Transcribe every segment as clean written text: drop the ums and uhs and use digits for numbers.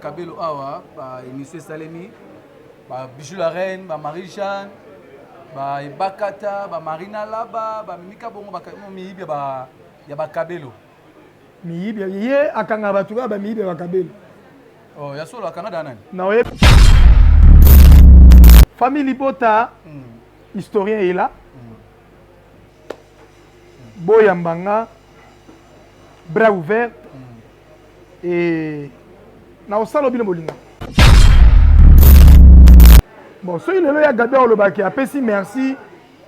Kabelo awa ba émission Salemi ba Bijou la Reine ba Marie-Jeanne ba Bakata ba Marina Laba ba Mika bongo ba miyibi ba ya ba Kabelo miyibi ye akanga batuka ba miyibi ba Kabelo oh ya solo akanga nani na we famille Bota historien est là Boyambanga bras ouverts et na osalo bino bolinga bon so il est Gabi olobaki apesi merci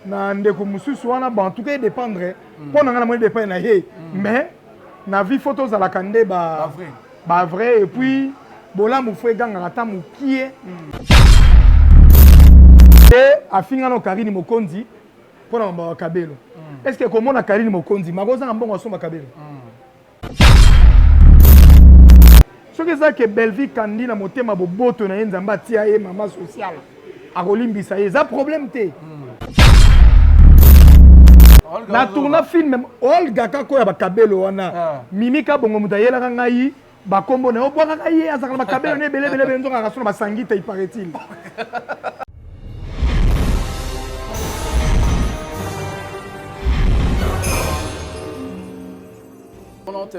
na ndeko mususu wana bon en tout cas dépendre pour na ngana dépendre na ye mais na vie photos à la kande ba vrai et puis bola mu fwe ganga ata mukie et afinga no Karine Mokonzi pour na ba Kabelo est-ce que comment na Karine Mokonzi magoza mbongo so Kabelo ce que ça que Belleville kandi na motema boboto na nzamba tia ye mama social akolimbisa ye za problème te na tourna film Olga kako ya ba Kabelo wana mimika bongo mutayela ngai ba kombo na obwa ngai azaka ba Kabelo ne belebele benzo ka sona ba sangita il paraît-il.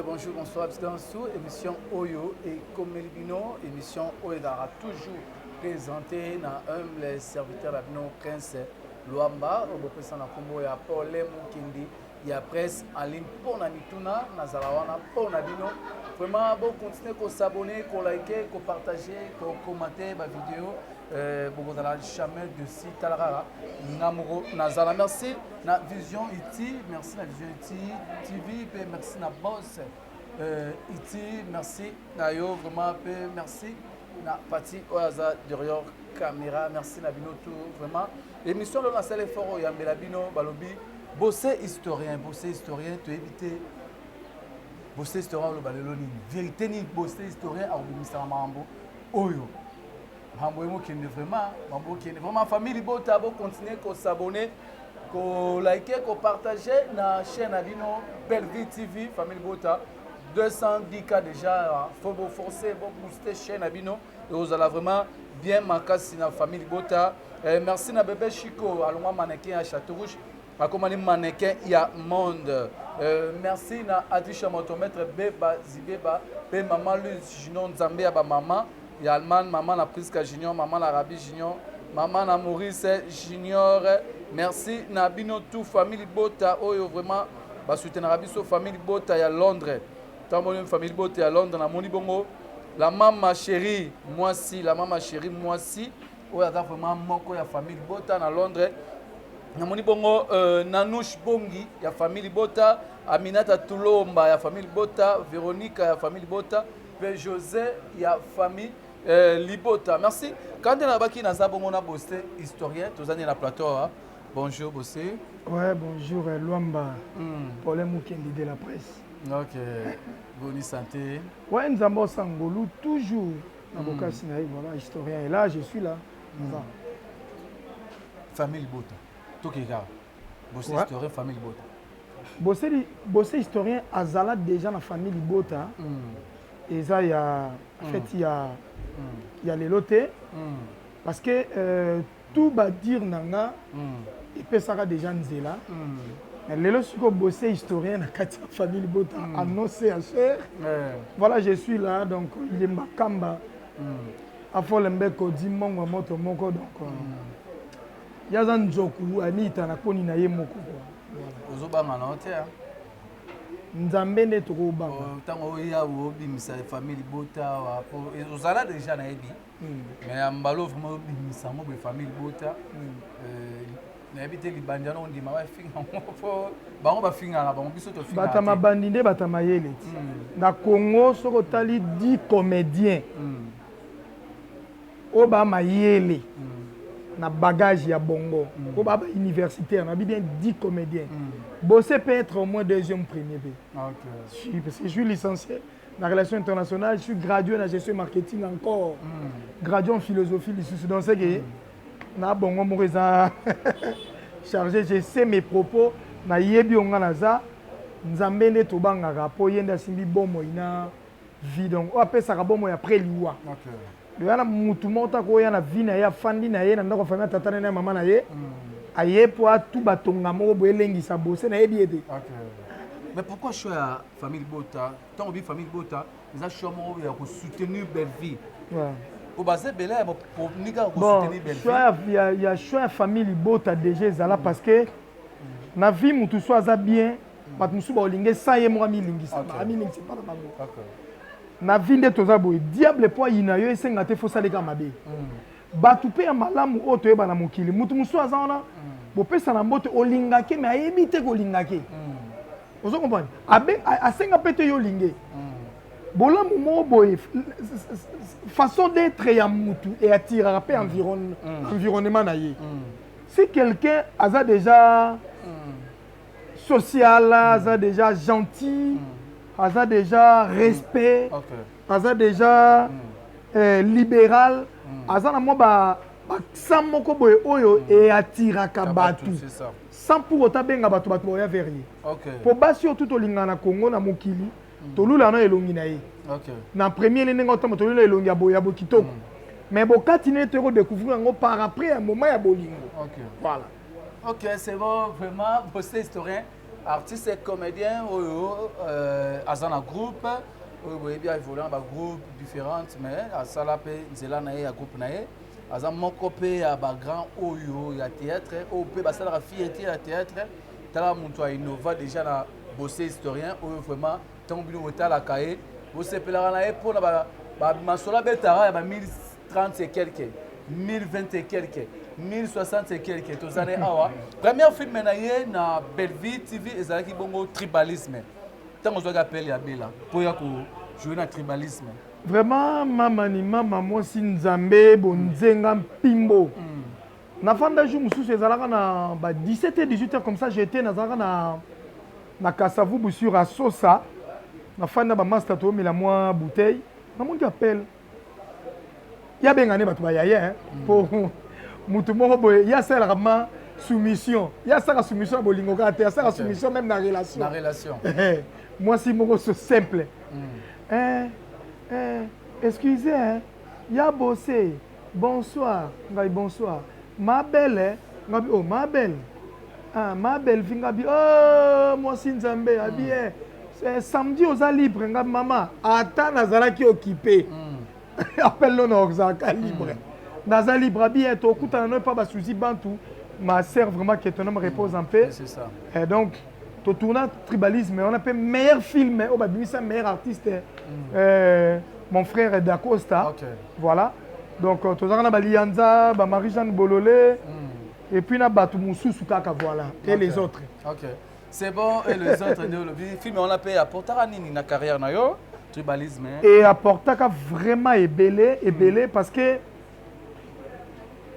Bonjour, bonsoir, dans sous émission Oyo et Komelibino, émission Oyo d'Ara toujours présentée dans humble serviteur Abino Prince Luamba, au président Kombo ya Paul Mukindi, il y a presse en ligne pour Nanituna, Nazarawana, pour Nabino. Vraiment, bon, continuez à s'abonner, à liker, à partager, à commenter ma vidéo. Beaucoup de la jamais de site Talara. Nazara, merci. Na Vision IT, merci na Vision IT TV, merci na Boss IT, merci na yo vraiment merci na Pati Oaza derrière caméra, merci na Bino tout vraiment. Émission de la salle fort ya Melabino Balobi, bosser historien, tu éviter bosser historien le baleloni. Vérité ni bosser historien au ministère Mambo Oyo. Mambo vraiment famille Bota bo continuer ko s'abonner, ko liker, ko partager na chaîne Abino Belleville TV famille Bota 210 cas déjà faut vous forcer pour booster chaîne Abino et vous allez vraiment bien marquer na famille Bota. Merci na bébé Chico allons mannequin à Château-Rouge à comment mannequin il y a monde. Merci na Adisha motomètre Beba Zibeba pe maman Luz Junior Zambia ba maman ya Allemagne, maman la Priska Junior, maman la Rabi Junior, maman la Maurice Junior. Merci na bino tout famille Bota oyo vraiment ba soutenir Rabiso famille Bota ya Londres. Tant une famille Bota ya Londres na moni bongo la maman chérie moi si la maman chérie moi si oyo ata vraiment moko ya famille Bota na Londres. Na moni bongo Nanouche Bongi ya famille Bota, Aminata Tulomba ya famille Bota, Véronica ya famille Bota, Père José ya famille Libota. Merci. Quand on a baki naza bongo na bossé historien, tous années la plateau. Bonjour bossé. Ouais, bonjour Luamba. Paul Mukindi de la presse. OK. Bonne santé. Ouais, nous avons Sangolou toujours. Avocat Sinaï, voilà, historien. Et là, je suis là. Famille Bota. Tout qui garde. Bossé historien, famille Bota. Bossé historien, Azala déjà dans la famille Bota. Et ça, il y a, en fait, il y a les lotés. Parce que tout va dire nanga, et puis ça va déjà nzela. Mais les lots qui ont bossé historien dans la famille Bota, annoncé à cher. Voilà, je suis là, donc il est Makamba. À Folembeko, Dimongo, Moto Moko, donc. Il y a un joku, Anita, Nakoni Naye Moko. Ozobanga na hotel. Nzambe ne trop banga. Tango ya obimisa famille Bota ozala déjà na yebi. Mais ambalo vraiment obimisa mo be famille Bota. Na yebite libandana on dima ba finga mo bango ba finga na bango biso to finga. Batama bandinde batama yele. Na Congo soko tali 10 comédiens. Oba mayele. Na bagage ya bongo. Oba ba universitaire na bien 10 comédiens. Bossé peut être au moins deuxième premier. Okay. Parce que je suis licencié dans la relation internationale, je suis gradué dans la gestion marketing encore. Gradué en philosophie, donc c'est que na bongo moreza chargé, je sais mes propos, na yebi onga naza, nzambe ne tobanga rapo yenda simbi bomo ina vie donc o apesaka bomoi après liwa loya na mutu moko taka oya na vie na ye afandi na ye na ndako famille tata na ye mama na ye aye po atu batonga moko boye elengisa bose nayebi ete. Mais pourquoi choix ya famille Bota tant obi famille Bota eza choix moko ya soutenir belle vie pour baser belé pour nika soutenir belle vie. Il y a choix ya famille Bota déjà ezala parce que na vie mutu so aza bien bato mosusu baolinge sans ye moko amilingisa amilingisa mpa na bango na vie nde toza boye diable po ayina yo esenga te fosaleka mabe bato mpe ya malamu oyo toyeba na mokili mutu mosusu aza wana bopesa na mbote olingake me ayebi te kolingake ozo comprendre asenga mpe te yo olinge bolamu moko boye façon d'être ya mutu eatiraka mpe environnement na ye si quelqu'un aza déjà social, aza déjà gentil, aza déjà respect, aza déjà libéral, aza na mo ba samoko boye oyo e atiraka batu. Sans pour autant benga batu boya verrier. Pour basi tout olinga na Congo na mokili, tolula na elongi na ye. Na premier lengo to tolula elongi ya boya bokitoko. Mais bokati ne te redécouvrir ngo par après un moment ya bolingo. Voilà. Ok, c'est bon, vraiment, vous êtes historien, artiste et comédien, dans un groupe, vous bien évolué dans un groupe différent, mais à Salapé, Zela Nae, à groupe Nae, à un mokopé, à un grand Oyo, il y a théâtre, au P, à la fierté, à théâtre, tu as montré innova déjà dans bossé historien, où vraiment, tant que tu la cahier, vous êtes là pour la Masola Betara, il y a 1030 et quelques, 1020 et quelques. 1060 et quelques tous années awa premier film menaye na Belleville TV ezalaki bongo tribalisme tango zo appel ya bela pour ya ko jouer na tribalisme vraiment mama mwasi nzambe bonzenga mpimbo na fanda jour mususu ezalaka na ba 17h 18h comme ça j'étais nazalaka na Kasavubu sur Asosa na fanda ba master to mila moi bouteille na mon appel ya bengane bato ba yaye pour mutu moko boye ya sala kama soumission ya sala soumission bolingo ka te ya sala soumission même na relation moi si moko so simple excusez ya bossé bonsoir ngai bonsoir ma belle ngabi oh ma belle ma belle vingabi oh moi si nzambe abi samedi oza libre ngabi mama ata nazalaki occupé appelle-le na oxaka libre Naza libre bien, tu n'as pas de souci, ma sœur vraiment qui est un homme repose en paix. C'est ça. Et donc, tu tournes tribalisme, on appelle meilleur film, oh bah ça meilleur artiste, mon frère Dacosta. Voilà. Donc, tu as Balianza, Marie-Jeanne Bololé, et puis na Batou Moussou Soukaka, voilà. Et les autres. Ok. C'est bon, et les autres, le film, on l'a payé à Portaranini, na carrière na yo, tribalisme. Et à Portaka vraiment ébélé, parce que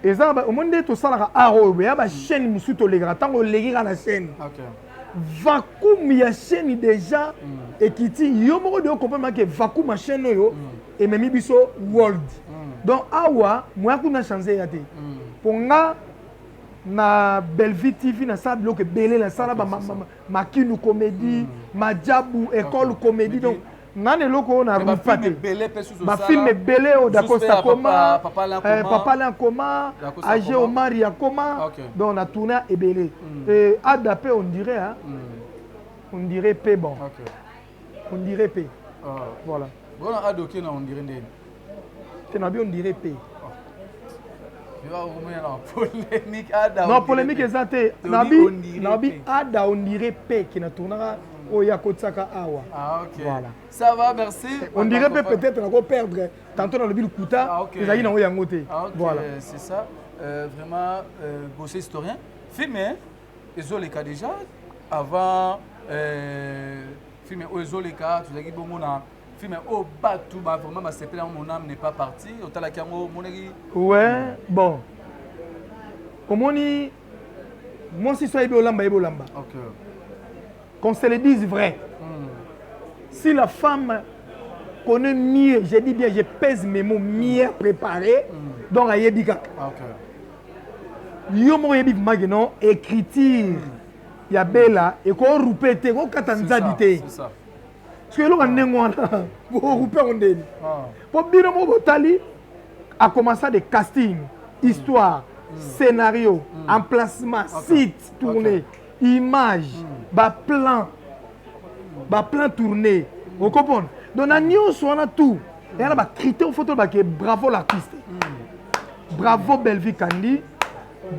et ça, au monde de tout ça, il y a une chaîne qui est la chaîne. Vacuum, il y a une chaîne déjà. Et qui dit, il y a une vacuum, ma chaîne, et même biso world. Donc, awa, moi, je vais changer. Pour moi, na Belleville TV, na ça, bloc belé, na ça, ma kinu comédie, ma diabou, école comédie. Donc, nane loko na rufate ma film belé au Dacosta Koma papa là Koma Age Omar ya Koma donc on a tourné et belé et adapé on dirait P bon on dirait P voilà bon adoké na on dirait ndé tu n'as bien on dirait P polémique non polémique exacte nabi ada on dirait P qui na tournera Oya Kotsaka Awa. Ah ok. Voilà. Ça va, merci. On dirait peut-être qu'on va perdre. Tantôt dans le ville Kouta, ils allaient dans Oyangote. Voilà. C'est ça. Vraiment, bossé historien. Filmé, Ezoleka déjà. Avant, filmé Ezoleka, tu as dit bon mon âme. Filmé au Batou, vraiment, c'est plein mon âme n'est pas parti. Au Talakango, mon équipe. Ouais, bon. Comment ni. Moi, si sois Ebolamba. Ok. Qu'on se le dise vrai. Si la femme connaît mieux, je dis bien, je pèse mes mots mieux préparés, donc à Yebika. Yomo Yebik Magnon, écriture, Yabela, et qu'on répète, qu'on katanza dité. parce que eloko ndenge wana borupe ondeni po bino mo botali a commencé des castings, histoire, scénario, emplacement, site tourné, image, plan tourné. Vous comprenez? Donc on a tout. Et on a critère photo bravo l'artiste. Bravo Belvi Kandi.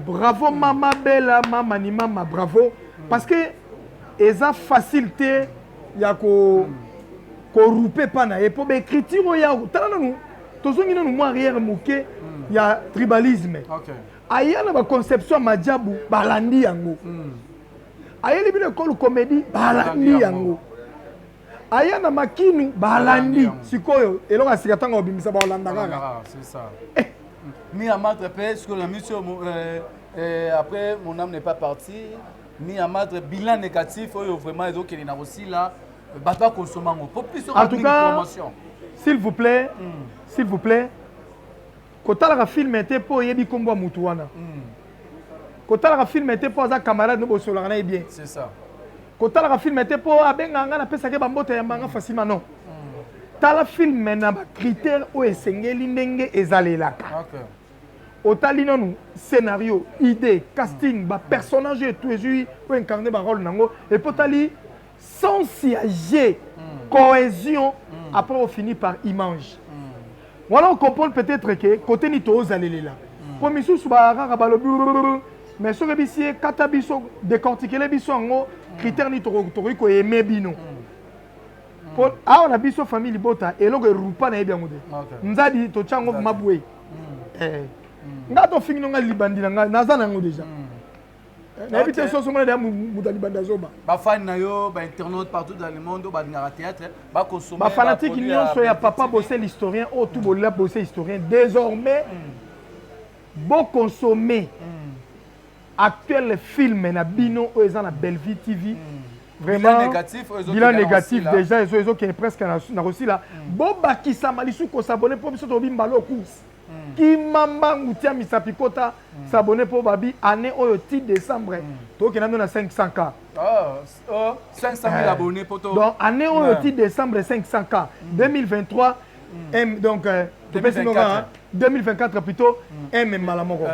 Bravo Mama Bella, Mama ni Mama, bravo. Parce que ils ont facilité il y a ko rouper pana et pour écriture il y a nous tozongi na nous arrière moké il y a tribalisme. OK. Aya na ba conception majabu balandi yango. Aya libino école comédie balandi yango. Aya na makinu balandi sikoyo elonga sikatanga obimisa balanda kaka. C'est ça. Mi amadre parce que la mission après mon âme n'est pas partie. Mi amadre bilan négatif vraiment donc il y a aussi là bata consommer en tout cas s'il vous plaît quand la film était pour yebi kombo mutuana quand la film était pour za camarade no bosolana et bien c'est ça quand la film était pour abenganga na pesa ke bambote ya mbanga facilement non tala film na ba critère o esengeli ndenge ezalelaka. OK. Otali non scénario, idée, casting, ba personnage et tout et pour incarner ba rôle nango et potali sans siéger cohésion après on finit par image. Voilà on comprend peut-être que côté ni to ozalela. Pour misu suba rara balobi mais so rebisie kata biso décortiquer les biso ngo critère ni to ko aimer bino. Pour on a biso famille bota et logo rupa na ebia ngode. Nzadi to chango mabwe. Nga to fingi nga libandi nga naza nango déjà. Na habité so so mona da muta libanda zoba. Ba fan na yo ba internaute partout dans le monde ba ngara théâtre ba consommer ba fanatique nyonso ya papa bosser l'historien o tout bolla bosser historien désormais bon consommer actuel film na bino o eza na Belvi TV. Vraiment bilan négatif déjà ils qui est presque na aussi là bon bakisa malisu ko s'abonner pour biso to bimbalo course. Qui mamba ngutia misapikota s'abonner pour babi année au 10 décembre to ke na 500k 500 000 abonnés pour toi donc année au 10 décembre 500k 2023 donc 2024 plutôt M malamoko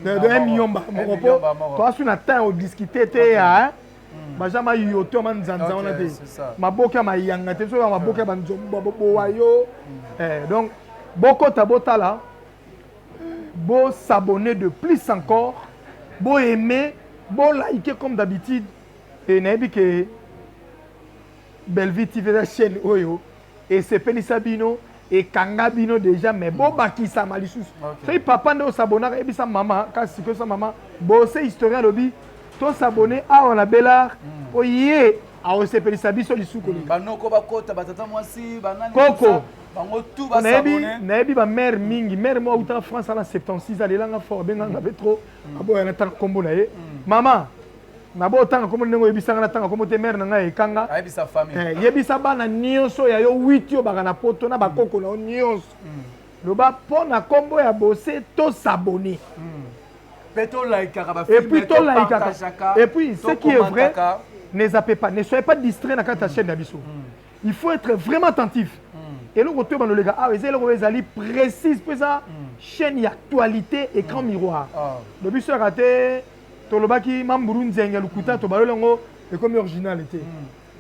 de 1 million moko toi sur na temps au discuter te hein bajama yoto man zanza on a dit maboka mayanga te so maboka banzombo bowayo donc beaucoup tabota là beau s'abonner de plus encore beau aimer beau liker comme d'habitude et n'abi que Belvi TV la chaîne oyo et c'est Penisabino et Kangabino déjà mais beau bakisa malisus c'est papa ndo s'abonner et bisa maman kasi que sa maman beau c'est historien lobby to s'abonner à on a belard oye a on c'est Penisabiso lisuko banoko bakota batata mwasi banani Coco Naebi ba mère mingi mère moi outa France à la 76 aller là fort ben nga trop abo na tan kombo na ye maman na bo tan kombo nengo yebisanga na tan kombo te mère na nga e kanga ayebisa famille yebisa bana nyonso ya yo 8 yo baka na poto na bakoko na nyonso loba pona kombo ya bosser to s'abonner et puis to like et puis ce qui est vrai ne zappez pas ne soyez pas distrait dans ta chaîne d'Abisso il faut être vraiment attentif. Et le retour dans le gars, ah, ils précise pour ça, chaîne d'actualité, écran miroir. Le but c'est raté, tout le bas qui m'ambourou nzenga le kuta, tout le longo, et comme originalité.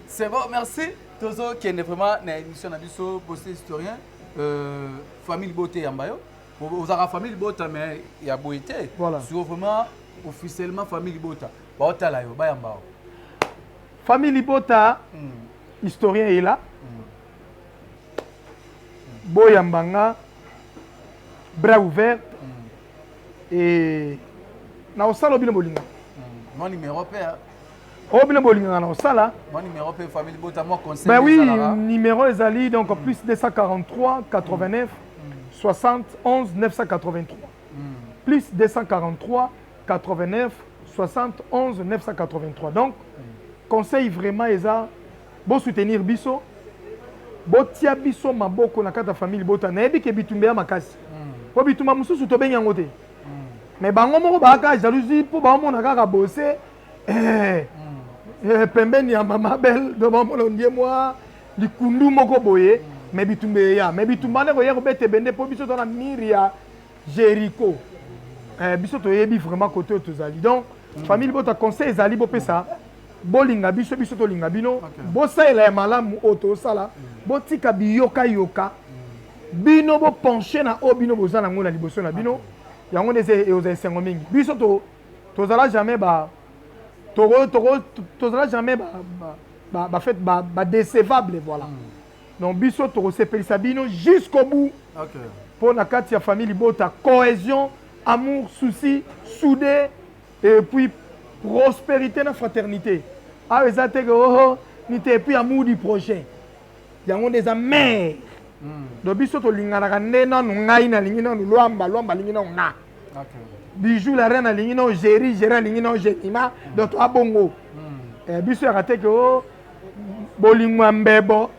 C'est bon, merci. Tozo qui est vraiment une émission d'abisso posté historien, famille beauté Yambayo. Vous avez famille beauté mais il y a beauté. Voilà. Sur vraiment officiellement famille beauté. Beauté là yo, ba Yambao. Famille beauté, historien est là. Boyambanga, bras ouverts et na osala obino bolinga. Mon numéro père. Obino bolinga na osala. Mon numéro père famille bota moi conseil. Ben oui, numéro ezali donc plus 243 89 60 11 983. Plus 243 89 60 11 983. Donc conseil vraiment eza bon soutenir biso. Botia biso maboko na kata famille bota na yebi ke bitumbe ya makasi po bituma mususu to benga ngote mais bango moko ba ka jalousie po ba mona kaka bosser pembeni ya mama belle de ba mona ndie moi likundu moko boye mais bitumba ya mais bitumba ne ko ya ko bete bende po biso na miria Jéricho biso to yebi vraiment côté tozali donc famille bota conseil ezali bo pesa bolinga biso biso to linga bino bo sala ya malamu oto sala bo tika biyoka yoka bino bo pencher na o bino bozana ngona liboso na bino yango ndese oza sengo mingi biso to tozala jamais tozala jamais fait décevable voilà donc biso to sepelisa bino jusqu'au bout pour la kati ya famille bota cohésion amour souci soudé et puis prospérité na fraternité ah ezate que oh nité et puis amour du prochain yango des mère donc biso to lingana nena ngai na lingina lwamba lingina nga bijou la reine lingina géri lingina génima donc abongo biso ya kate que oh bolingwa mbebo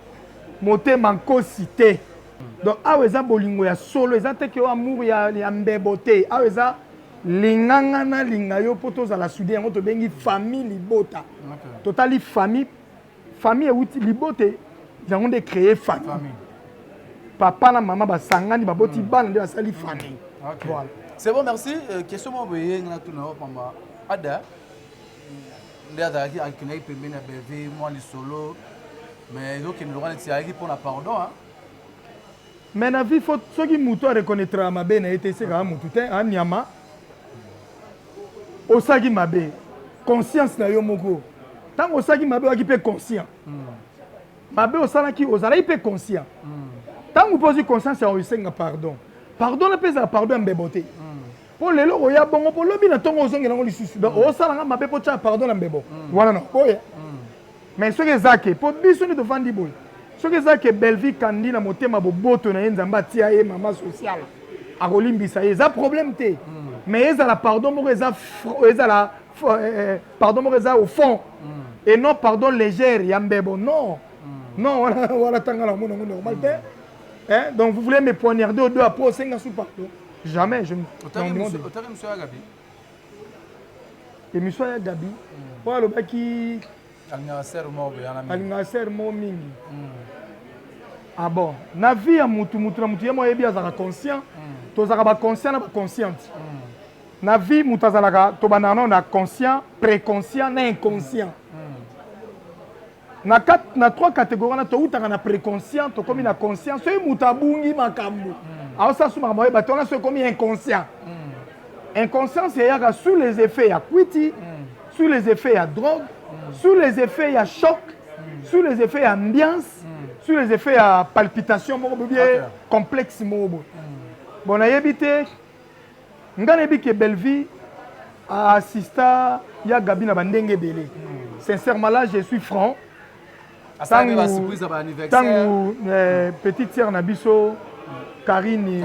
motema nkosité donc awa eza bolingo ya solo eza te ke amour ya mbebo te awa eza linganga na linga yo po tozala soudé yango tobengi famille libota totali famille euti libote yango nde créer famille papa na mama basangani baboti bana nde basali famille voilà c'est bon merci question mo boye ngana tuna pamba ada nde azalaki akinaki pembeni ya beve mwa lisolo mais ezokende lokana ti ayaki mpona pardon mais na vie faut soki mutu areconnaîtra mabe na ye te esekaka mutu te anyama osaki mabe conscience na yo moko ntango osaki mabe oaki mpe conscient mabe osalaki ozalaki mpe conscient ntango mpe ozwi conscience ya osenga pardon na mpe ezala pardon ya mbebo te mpo lelo oya bongo mpo lobi na ntongo ozongela yango lisusu donc osalanga mabe mpo tya pardon na mbebo wana na oya mais soki eza ke mpo biso nde tovandi boye soki eza ke Belleville kandi na motema boboto na ye nzambe atia ye mama sociale akolimbisa ye eza problème te mais ezala pardon moko ezala pardon moko eza au fond et non pardon légère ya mbebo non wana tanga na mona normal te donc vous voulez me poignarder au deux après osenga sous pardon jamais je émission ya Gabi po alobaki anniversaire mo mingi ah bon na vie ya mutu na mutu ye mo yebi azalaka conscient tozalaka baconscient na baconsciente na vie mutu azalaka tobandaka nano na conscient préconscient na inconscient na trois catégories wana toutaka na préconscient tokomi na conscient soki mutu abungi makambo aosasumaka moyeba te wana soki ekomi inconscient inconscience eyaka sous les effets ya kwiti sous les effets ya drogue sous les effets ya choc sous les effets ya ambiance sous les effets ya palpitation moko boye complexe moko boye bon nayebi te nga nayebi ke Belleville assista ya Gabi na bandenge ebele sincèrement là je suis franc tangu petite sœur na biso Karine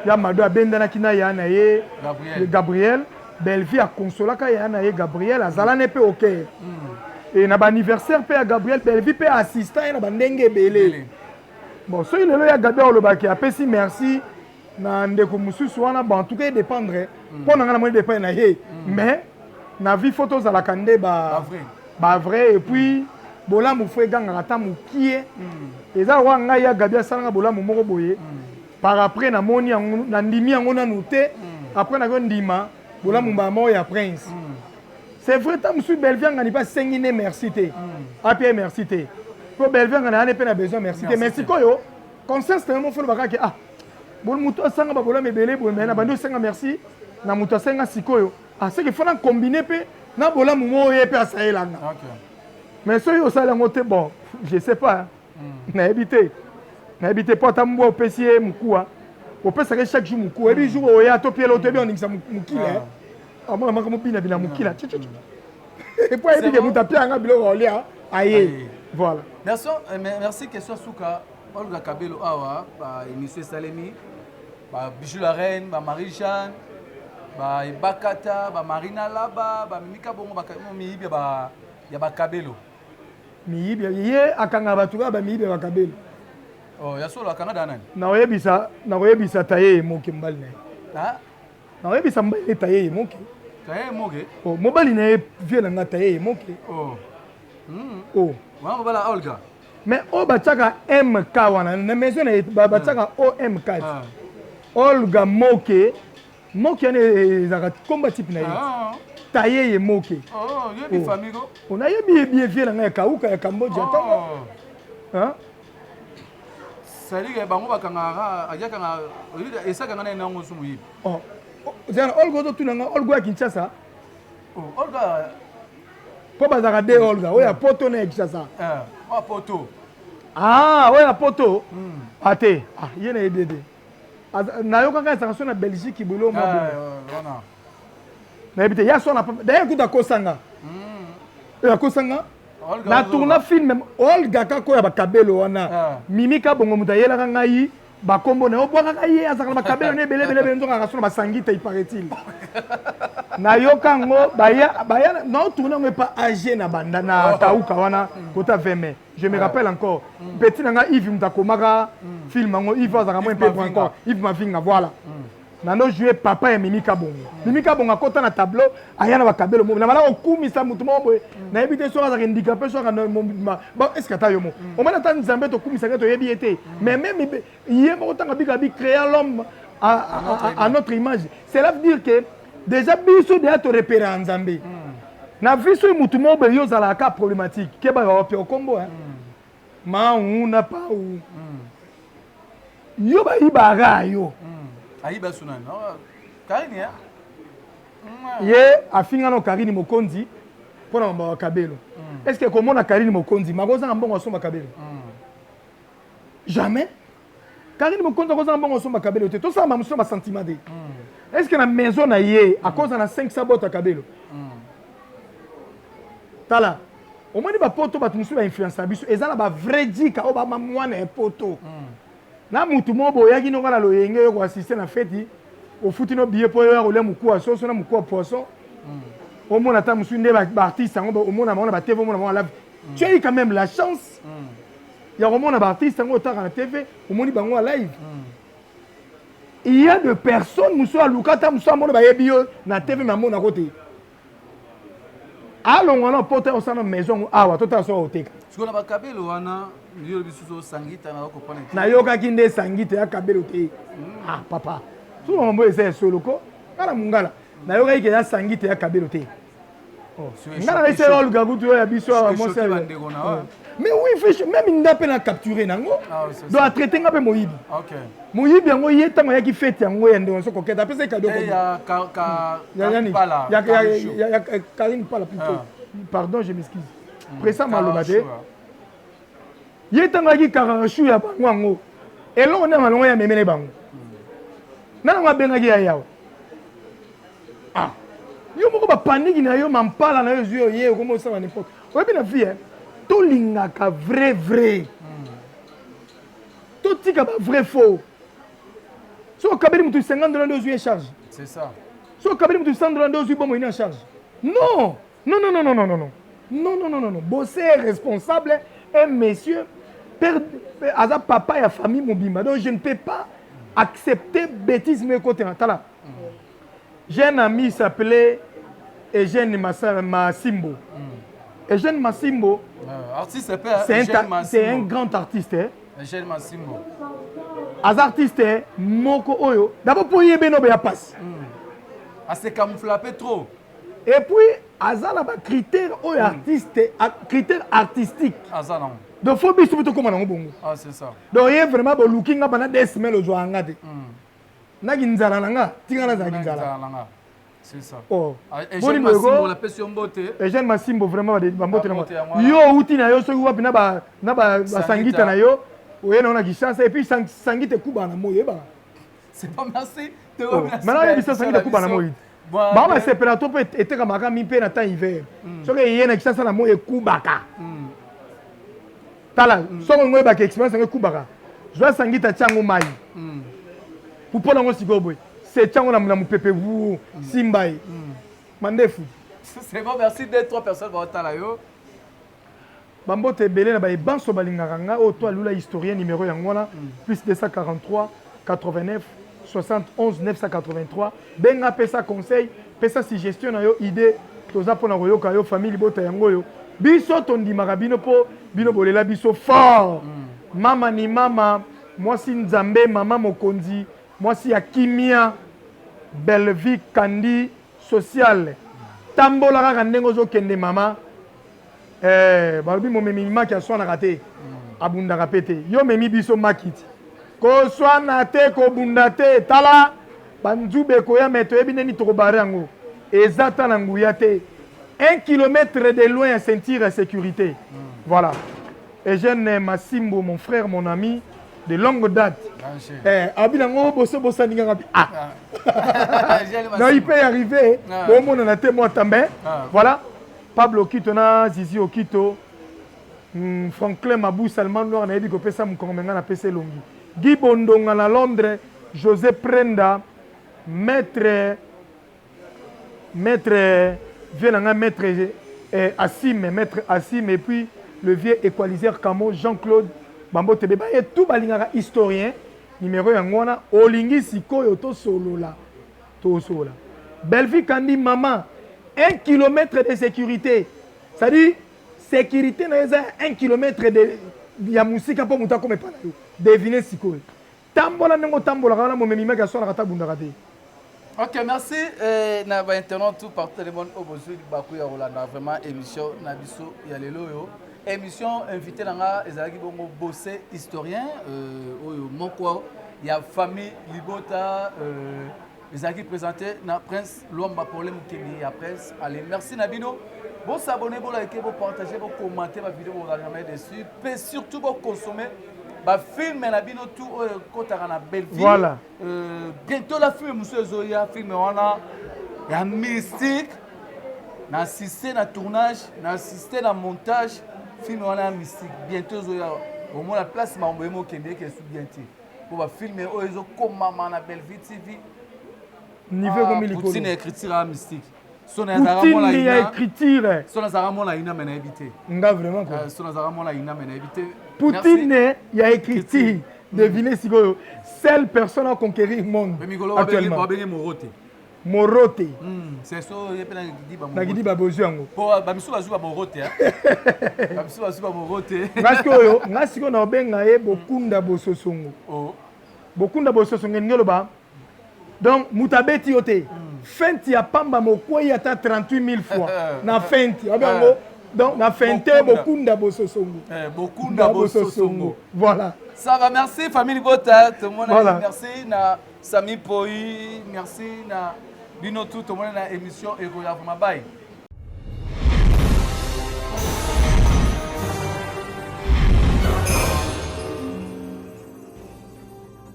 ya mado abendanaki na ya na ye Gabriel Belleville akonsolaka ya na ye Gabriel azalane mpe oke et na anniversaire pe ya Gabriel Belleville pe assistant na bandenge ebele bon soki lelo ya Gabriel olobaki apesi merci na ndeko mosusu wana bon en tout cas dépendre mpo na nga na moni dépendre na ye mais na vie photo ozalaka nde ba vrai et puis bolamu fo egangaka ata mokie eza lokola ngai ya Gabriel asalanga bolamu moko boye par après namoni yango nandimi yango nanu te après nako ndima bolamu mbamo ya prince c'est vrai ta mosusu Belleville ngani pas sengi ne merci te apie merci te po Belleville ngani ane pe na besoin merci te mais sikoyo conscience te mo fo bakaki ah bon muto asanga ba bolamu ebele boye mais na bando senga merci na muto asenga sikoyo ah c'est que faut na combiner pe na bolamu mo ye pe asaelanga mais soki osala yango te bon je sais pas nayebi te po ata mbwa opesi ye mokuwa opesaka chaque jour mokuwa ebi jour oya to pielo to ebi oningisa mokila amona maka mobina mokila epo ayebi ke moto apianga biloko olia aye voilà merci question suka Olga Kabelo awa émission esalemi bijou la reine Marie Jeanne Bakata Marina Laba Mimika bongo miyibi ya Bakabelo miyibi ye akanga bato ba miyibi ya Bakabelo ya solo akanga da nani nakoyebisa taye moke mbali na ye nakoyebisa mbali taye moke mobali na ye vie na nga taye moke wana mobala Olga mais o bachaka MK wana na maison na bachaka OM4 Olga Moke ane zaka combat type na ye taillé ye Moke yebi famille ko on a yebi bien vieux na kauka ya Cambodge tango hein sali ke bango bakanga ajaka nga esaka ngana na ngo sumu yibi zana Olga to tunanga Olga ya Kinshasa Olga po bazaka de Olga oya poto na Kinshasa poto oya poto ate yena edede nayoka kaka ezaka so na Belgique bolo mwa wana nayebi te ya so na d'ailleurs kuta akosanga akosanga na tourna film Olga kaka oya bakabelo wana mimika bongo moto ayelaka ngai bakombo na yo bwakaka ye azaka na bakabelo na ebelebelebele nzongaka so na basangita iparaît-il nayoka yango baya na tourna yango epa age na banda na kauka wana kota 20 mai je me rappelle encore petit nanga Yves mutakomaka film yango Yves azaka mo mpe encore Yves Mavinga voilà nano jouer papa ya Mimika Bongo akota na tableau aya na bakabelo mo na mala okumisa mutu mo boye na ebite so azaka handicapé so kana ba est-ce que ta yo mo o mana ta nzambe to kumisa to yebi ete mais même yé mo tanga bi créer l'homme à notre image cela veut dire que déjà biso de to repérer en nzambe na viso mutu mo boye yo zala ka problématique ke ba wa pe okombo hein ma una pa ou yo ba ibara yo ayiba sunana Karini ya ye afinga no Karini Mokonzi pona mamba kabelo est-ce que komona Karini Mokonzi magoza mbongo somba kabelo jamais Karini Mokonzi magoza mbongo somba kabelo te to ça mamuso ba sentiment de est-ce que na maison na ye à cause na 500 bota kabelo tala au moins ba poto ba tumusu ba influencer biso ezala ba vrai dika o ba mwana e poto na mutu mobo yaki no kana loyenge yo ko assister na fête au foot no billet po yo le muku a soso na muku a poisson au moins ata musu nde ba artiste ngo au moins na ba TV au moins na live tu as eu quand même la chance ya au moins na ba artiste ngo ta na TV au moins bango a live il y a de personnes musu a lukata musu amona ba yebi yo na TV maman na côté allons on a porté au salon maison awa tota so oteka sikona ba kabelo wana yo bisuso sangita na ko pona na yoka kinde sangita ya kabelo te papa tout le monde essaie solo ko kala mungala na yoka ike ya sangita ya kabelo te ngala essaie Olga butu ya biso mo se mais oui fiche même ndape na capturer nango doit traiter ngape moyibi OK moyibi yango yetanga ya ki fête yango ya ndonso ko keta pesa cadeau ko ya pala ya Karine Pala plutôt pardon je m'excuse pressa malobade yetanga ki karachou ya bango elongo na malongo ya memene bango nana ngabenga ki ya yawo yo moko ba panique na yo mampala na yo zuyo ye ko mo sa ba n'importe oyebi na vie to lingaka vrai to tika ba vrai faux so kabeli mutu 50 dollars de zuyo charge c'est ça so kabeli mutu 100 dollars de zuyo bomo ina charge non bosser responsable un monsieur père aza papa ya famille mobimba donc je ne peux pas accepter bêtise mes côtés tala j'ai un ami qui s'appelait Eugène Massimbo Eugène Massimbo c'est un grand artiste Eugène Massimbo aza artiste moko oyo d'abord pour yebe no be ya passe se camoufler trop et puis azala ba critère oyo critère artistique azala donc faut biso to koma na bongo c'est ça donc yé vraiment bo looking up na des semaines ozo anga te na ginzala nanga tingana za ginzala c'est ça Eugène Massimbo la pression mbote Eugène Massimbo vraiment ba mbote na yo uti na yo so wapi na ba sangita na yo oye na chance et puis sangita kuba na moyo ba c'est pas merci maintenant il bisa sangita kuba na moyo ba ma separato peut être comme aka mi pe na temps hiver so que yé na chance na moyo kubaka tala so ngo ba ke experience ngo kubaka zo sangita changu mai pour pona ngo sigobo c'est changu na mupepe vous simbai mandefu c'est bon merci deux trois personnes vont tala yo bambote belé na ba banso balingaka nga o to alula historien numéro yango wana plus 243 89 71 983 benga pesa conseil pesa suggestion na yo idée toza pona koyoka yo famille bota yango yo biso tondimaka bino po bino bolela biso fort mama ni mama mwasi nzambe mama mokonzi mwasi ya kimia belle vie kandi sociale tambola kaka ndenge ozokende mama balobi momemi maki aswanaka te abundaka pe te yo memi biso makiti koswana te kobunda te tala banzube koyama toyebi nini tokobare yango eza ta na nguya te 1 kilomètre de loin à sentir la sécurité. Voilà. Eugène Massimbo, mon frère, mon ami, de longue date. Abinango, bosso, bossa, ah. Non, il peut y arriver. Au moins, on a témoin també. Voilà. Pablo Kitona, Zizi Okito, Franklin Mabou, Salman Noir, on a dit que Pessa Moukonga na PC Longi. Guy Bondonga à Londres, José Prenda, maître Viens maître Assim, et puis le vieux équaliseur Camo, Jean-Claude Bambo Tebeba, et tout balingara historien, numéro Yangwana, Olingi Siko Yoto Solola. Tosola. Belleville Kandi Maman, 1 kilomètre de sécurité. C'est-à-dire, sécurité, 1 kilomètre de Yamousika pour Mouta comme pas. Devinez Siko. Tambola Nengo Tambola, mon mémimé Gasson, la Rata Bundarade. Ok, merci. Na ba internet tout partout le monde au besoin du Bakou ya Rolanda vraiment émission na biso ya lelo yo. Émission invité nanga ezalaki bongo bossé historien oyo moko ya famille Libota ezalaki présenté na Prince Luamba problème Kemi ya Prince. Allez, merci Nabino. Bon s'abonner, bon liker, bon partager, bon commenter ma vidéo, on va jamais dessus. Et surtout bon consommer bah film na bino tout kotaka na belle vie. Voilà. Bientôt la film monsieur Zoya film wana ya mystique na assisté na tournage na assisté na montage film wana mystique bientôt Zoya au moins la place mambo emo kende ke sou bientôt pour ba filmer ozo komama na belle vie TV niveau comme il Poutine écriture mystique. Poutine y a écriture. Son azaramo la ina mena éviter. Nga vraiment quoi. Son azaramo la ina mena éviter. Poutine y a écriture. Devinez si go seule personne à conquérir le monde actuellement. Morote. C'est ça yepena gidiba Morote. Na gidiba bozuango. Po ba misu bazuba Morote hein. Ba misu bazuba Morote. Parce que yo ngasi ko na benga ye bokunda bososongo. Oh. Bokunda bososongo ngelo ba. Donc mutabeti yote. Fenti ya pamba mokwei ata 38 000 fois. Na fenti. Abango. Donc na fente bokunda bososongo. Bokunda bososongo. Voilà. Ça va, merci famille Bota, tout le monde voilà. Merci na Sami Poi, merci na Bino tout le monde na émission Egoya Bye.